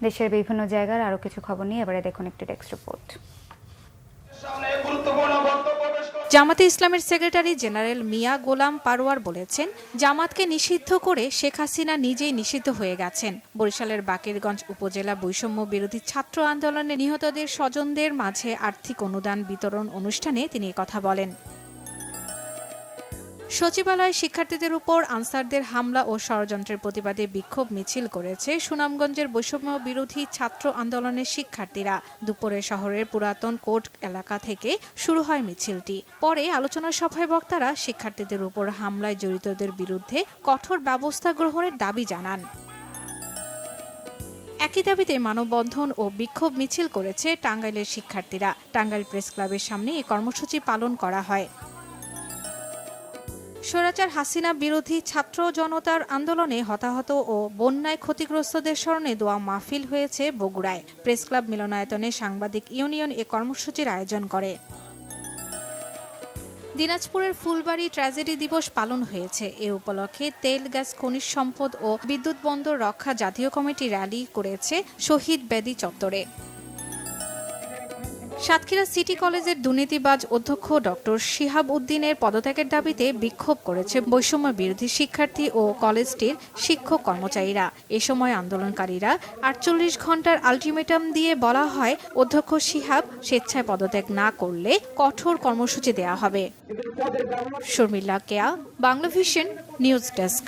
দেশের বিভিন্ন জায়গার আরও কিছু খবর নিয়ে এবারে দেখুন একটি ডেস্ক রিপোর্ট। জামাতে ইসলামের সেক্রেটারি জেনারেল মিয়া গোলাম পারোয়ার বলেছেন, জামাতকে নিষিদ্ধ করে শেখ হাসিনা নিজেই নিষিদ্ধ হয়ে গেছেন। বরিশালের বাকেরগঞ্জ উপজেলা বৈষম্য বিরোধী ছাত্র আন্দোলনে নিহতদের স্বজনদের মাঝে আর্থিক অনুদান বিতরণ অনুষ্ঠানে তিনি কথা বলেন। সচিবালয়ে শিক্ষার্থীদের উপর আনসারদের হামলা ও ষড়যন্ত্রের প্রতিবাদে বিক্ষোভ মিছিল করেছে সুনামগঞ্জের বৈষম্য বিরোধী ছাত্র আন্দোলনের শিক্ষার্থীরা। দুপুরে শহরের পুরাতন কোর্ট এলাকা থেকে শুরু হয় মিছিলটি। পরে আলোচনা সভায় বক্তারা শিক্ষার্থীদের উপর হামলায় জড়িতদের বিরুদ্ধে কঠোর ব্যবস্থা গ্রহণের দাবি জানান। একই দাবিতে মানববন্ধন ও বিক্ষোভ মিছিল করেছে টাঙ্গাইলের শিক্ষার্থীরা। টাঙ্গাইল প্রেস ক্লাবের সামনে এই কর্মসূচি পালন করা হয়। স্বৈরাচার হাসিনা বিরোধী ছাত্র জনতার আন্দোলনে হতাহত ও বন্যায় ক্ষতিগ্রস্তদের স্মরণে দোয়া মাহফিল হয়েছে বগুড়ায়। প্রেস ক্লাব মিলনায়তনে সাংবাদিক ইউনিয়ন এ কর্মসূচির আয়োজন করে। দিনাজপুরের ফুলবাড়ী ট্র্যাজেডি দিবস পালন হয়েছে। এ উপলক্ষে তেল, গ্যাস, খনিজ সম্পদ ও বিদ্যুৎ বন্দর রক্ষা জাতীয় কমিটি র্যালি করেছে শহীদ বেদি চত্বরে। সাতক্ষীরা সিটি কলেজের দুর্নীতিবাজ অধ্যক্ষ ডক্টর শিহাব উদ্দিনের পদত্যাগের দাবিতে বিক্ষোভ করেছে বৈষম্য বিরোধী শিক্ষার্থী ও কলেজটির শিক্ষক কর্মচারীরা। এ সময় আন্দোলনকারীরা ৪৮ ঘণ্টার আলটিমেটাম দিয়ে বলা হয়, অধ্যক্ষ শিহাব স্বেচ্ছায় পদত্যাগ না করলে কঠোর কর্মসূচি দেয়া হবে। শর্মিলা কেয়া, বাংলাভিশন নিউজ ডেস্ক।